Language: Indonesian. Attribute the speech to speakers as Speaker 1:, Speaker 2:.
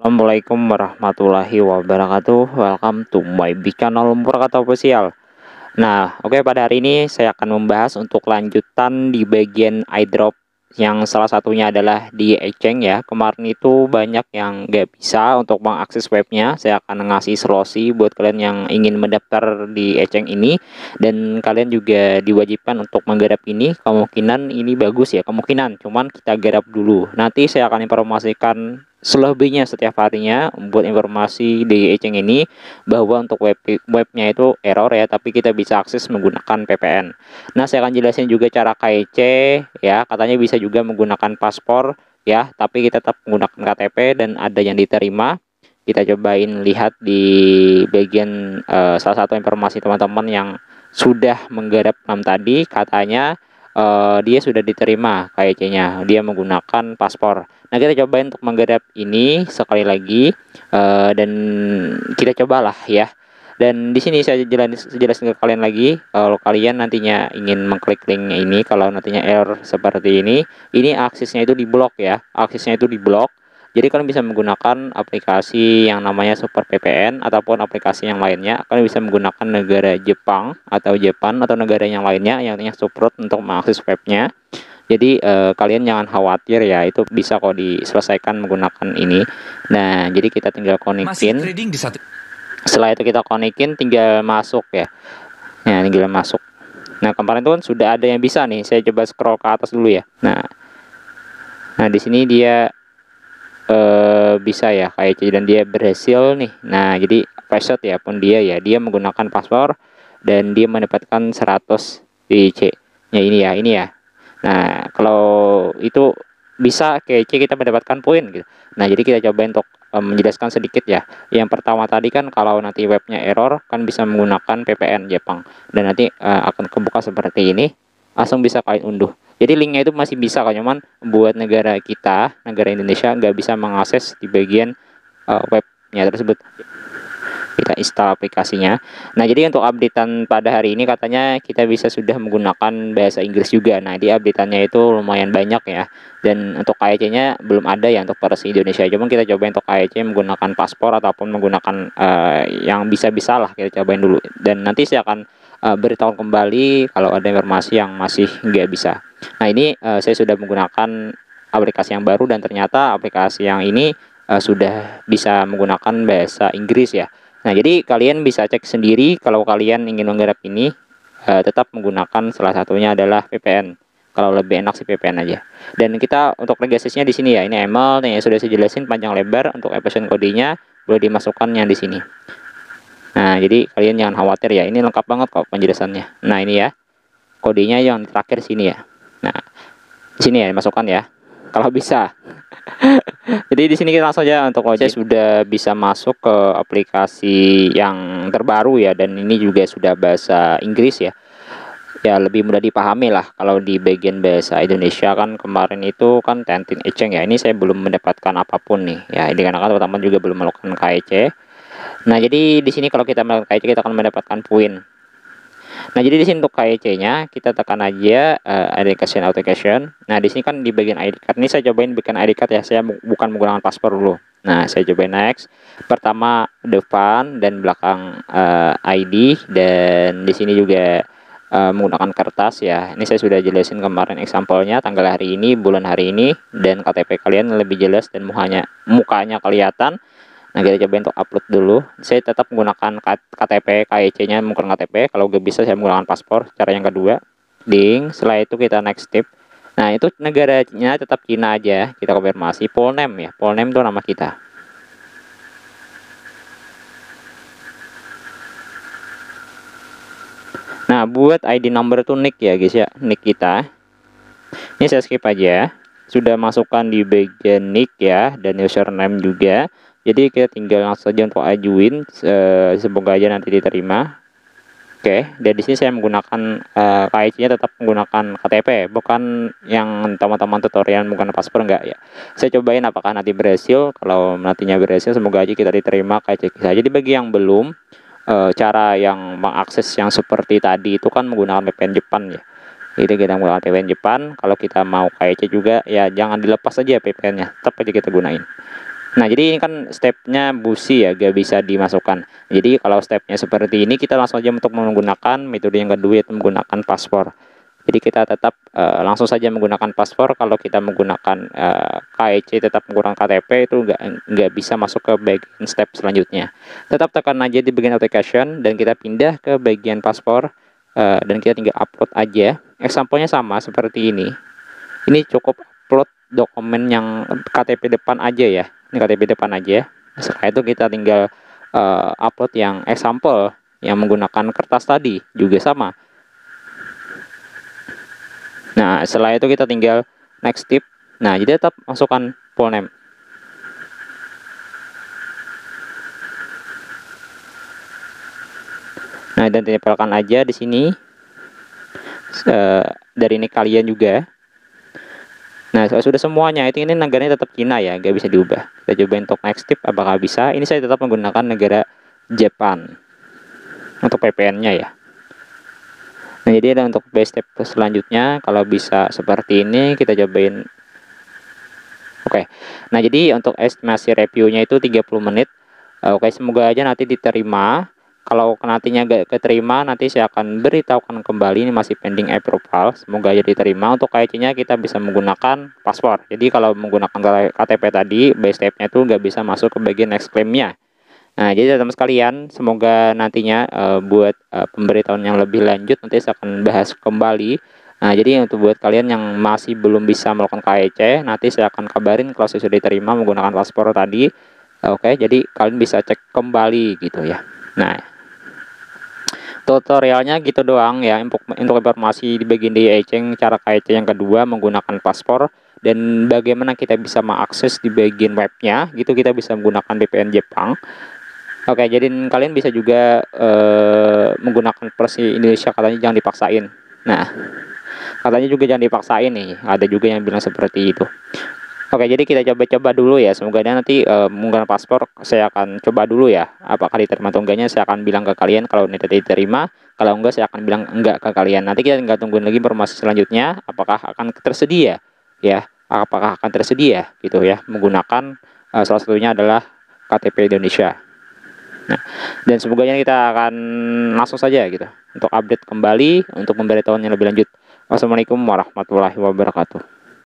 Speaker 1: Assalamualaikum warahmatullahi wabarakatuh. Welcome to my big channel Purwakarta Official. Nah, oke, pada hari ini saya akan membahas untuk lanjutan di bagian iDrop yang salah satunya adalah di Eceng ya. Kemarin itu banyak yang nggak bisa untuk mengakses webnya. Saya akan ngasih solusi buat kalian yang ingin mendaftar di Eceng ini, dan kalian juga diwajibkan untuk menggarap ini. Kemungkinan ini bagus ya, kemungkinan, cuman kita garap dulu. Nanti saya akan informasikan selebihnya setiap harinya buat informasi di Eceng ini, bahwa untuk webnya itu error ya, tapi kita bisa akses menggunakan VPN. Nah, saya akan jelasin juga cara KEC ya, katanya bisa juga menggunakan paspor ya, tapi kita tetap menggunakan KTP dan ada yang diterima. Kita cobain lihat di bagian salah satu informasi teman-teman yang sudah menggarap 6 tadi, katanya dia sudah diterima KEC-nya, dia menggunakan paspor. Nah, kita cobain untuk menggarap ini sekali lagi, dan kita cobalah ya. Dan di sini saya jelasin ke kalian lagi, kalau kalian nantinya ingin mengklik link ini, kalau nantinya error seperti ini aksesnya itu diblok ya, aksesnya itu diblok. Jadi kalian bisa menggunakan aplikasi yang namanya Super VPN ataupun aplikasi yang lainnya. Kalian bisa menggunakan negara Jepang atau Jepang atau negara yang lainnya yang artinya support untuk mengakses webnya. Jadi kalian jangan khawatir ya, itu bisa kok diselesaikan menggunakan ini. Nah, jadi kita tinggal
Speaker 2: Masih
Speaker 1: konekin.
Speaker 2: trading di satu.
Speaker 1: Setelah itu kita konekin, tinggal masuk ya. Nah, tinggal masuk. Nah, kemarin tuh kan sudah ada yang bisa nih. Saya coba scroll ke atas dulu ya. Nah, di sini dia bisa ya kayak dan dia berhasil nih. Nah, jadi password ya pun dia menggunakan password dan dia mendapatkan 100 di C-nya ini ya. Nah, kalau itu bisa kayak C kita mendapatkan poin gitu. Nah, jadi kita coba untuk menjelaskan sedikit ya. Yang pertama tadi kan, kalau nanti webnya error kan bisa menggunakan VPN Jepang, dan nanti akan kebuka seperti ini, langsung bisa kalian unduh. Jadi linknya itu masih bisa kok, cuman buat negara kita, negara Indonesia, nggak bisa mengakses di bagian webnya tersebut. Kita install aplikasinya. Nah, jadi untuk updatean pada hari ini katanya kita bisa sudah menggunakan bahasa Inggris juga. Nah, di updateannya itu lumayan banyak ya. Dan untuk KEC-nya belum ada ya untuk versi Indonesia. Cuma kita coba untuk KEC menggunakan paspor ataupun menggunakan yang bisa-bisa lah, kita cobain dulu. Dan nanti saya akan beritahu kembali kalau ada informasi yang masih nggak bisa. Nah, ini saya sudah menggunakan aplikasi yang baru, dan ternyata aplikasi yang ini sudah bisa menggunakan bahasa Inggris ya. Nah, jadi kalian bisa cek sendiri kalau kalian ingin menggarap ini, tetap menggunakan salah satunya adalah VPN. Kalau lebih enak sih VPN aja. Dan kita untuk registrasinya di sini ya, ini email yang sudah saya jelasin panjang lebar. Untuk application kodenya boleh dimasukkan yang di sini. Nah, jadi kalian jangan khawatir ya, ini lengkap banget kok penjelasannya. Nah, ini ya, kodenya yang terakhir sini ya. Nah, di sini ya dimasukkan ya, kalau bisa. Jadi di sini kita langsung aja untuk saya sudah bisa masuk ke aplikasi yang terbaru ya, dan ini juga sudah bahasa Inggris ya. Ya, lebih mudah dipahami lah. Kalau di bagian bahasa Indonesia kan kemarin itu kan Tentin Eceng ya. Ini saya belum mendapatkan apapun nih. Ya, ini karena teman-teman juga belum melakukan KEC. Nah, jadi di sini kalau kita melakukan KEC kita akan mendapatkan poin. Nah, jadi di sini untuk KEC-nya kita tekan aja education authentication. Nah, di sini kan di bagian ID card ini saya cobain bikin ID card ya. Saya bukan menggunakan paspor dulu. Nah, saya cobain next. Pertama depan dan belakang ID, dan di sini juga menggunakan kertas ya. Ini saya sudah jelasin kemarin example-nya, tanggal hari ini, bulan hari ini, dan KTP kalian lebih jelas dan mukanya kelihatan. Nah, kita coba untuk upload dulu. Saya tetap menggunakan KTP, KEC-nya menggunakan KTP. Kalau nggak bisa saya menggunakan paspor. Cara yang kedua, setelah itu kita next step. Nah, itu negaranya tetap Cina aja. Kita konfirmasi full name ya. Full name itu nama kita. Nah, buat ID number itu nick ya guys ya, nick kita. Ini saya skip aja. Sudah masukkan di bagian nick ya, dan username juga. Jadi kita tinggal langsung saja untuk ajuin, semoga aja nanti diterima. Oke, dan di sini saya menggunakan KIC-nya tetap menggunakan KTP, bukan yang teman-teman tutorial menggunakan paspor, enggak ya. Saya cobain apakah nanti berhasil. Kalau nantinya berhasil, semoga aja kita diterima KIC kita. Jadi bagi yang belum, cara yang mengakses yang seperti tadi itu kan menggunakan VPN Jepang ya. Jadi kita menggunakan VPN Jepang. Kalau kita mau KIC juga ya jangan dilepas aja VPN-nya, tetap aja kita gunain. Nah, jadi ini kan stepnya busi ya, gak bisa dimasukkan. Jadi kalau stepnya seperti ini, kita langsung aja untuk menggunakan metode yang kedua, yaitu menggunakan paspor. Jadi kita tetap langsung saja menggunakan paspor. Kalau kita menggunakan KEC, tetap menggunakan KTP, itu nggak bisa masuk ke bagian step selanjutnya. Tetap tekan aja di bagian application dan kita pindah ke bagian paspor, dan kita tinggal upload aja. Example-nya sama seperti ini. Ini cukup upload dokumen yang KTP depan aja ya. Ini KTP depan aja. Setelah itu kita tinggal upload yang example yang menggunakan kertas tadi juga sama. Nah, setelah itu kita tinggal next step. Nah, jadi tetap masukkan full name. Nah, dan tempelkan aja di sini. Dari ini kalian juga. Nah, sudah semuanya. Itu ini negaranya tetap Cina ya, nggak bisa diubah. Kita coba untuk next step, apakah bisa. Ini saya tetap menggunakan negara Jepang untuk VPN-nya ya. Nah, jadi ada untuk base step selanjutnya, kalau bisa seperti ini, kita cobain. Oke, nah jadi untuk estimasi reviewnya itu 30 menit. Oke, semoga aja nanti diterima. Kalau nantinya gak keterima, nanti saya akan beritahukan kembali. Ini masih pending approval. Semoga aja diterima. Untuk KIC-nya kita bisa menggunakan paspor. Jadi kalau menggunakan KTP tadi, base step-nya itu nggak bisa masuk ke bagian next claim-nya. Nah, jadi teman-teman sekalian, semoga nantinya buat pemberitahuan yang lebih lanjut nanti saya akan bahas kembali. Nah, jadi untuk buat kalian yang masih belum bisa melakukan KEC, nanti saya akan kabarin kalau saya sudah diterima menggunakan paspor tadi. Oke, jadi kalian bisa cek kembali gitu ya. Nah, tutorialnya gitu doang ya untuk informasi di bagian DIY cara KEC yang kedua menggunakan paspor dan bagaimana kita bisa mengakses di bagian webnya gitu, kita bisa menggunakan VPN Jepang. Oke, jadi kalian bisa juga menggunakan versi Indonesia, katanya jangan dipaksain. Nah, katanya juga jangan dipaksain nih, ada juga yang bilang seperti itu. Oke, jadi kita coba-coba dulu ya, semoga nanti menggunakan paspor saya akan coba dulu ya, apakah diterima atau enggaknya saya akan bilang ke kalian. Kalau tidak diterima, kalau enggak saya akan bilang enggak ke kalian. Nanti kita tinggal tungguin lagi informasi selanjutnya, apakah akan tersedia ya, apakah akan tersedia gitu ya, menggunakan salah satunya adalah KTP Indonesia. Nah, dan semoga kita akan langsung saja gitu untuk update kembali untuk pemberitahuan yang lebih lanjut. Wassalamualaikum warahmatullahi wabarakatuh.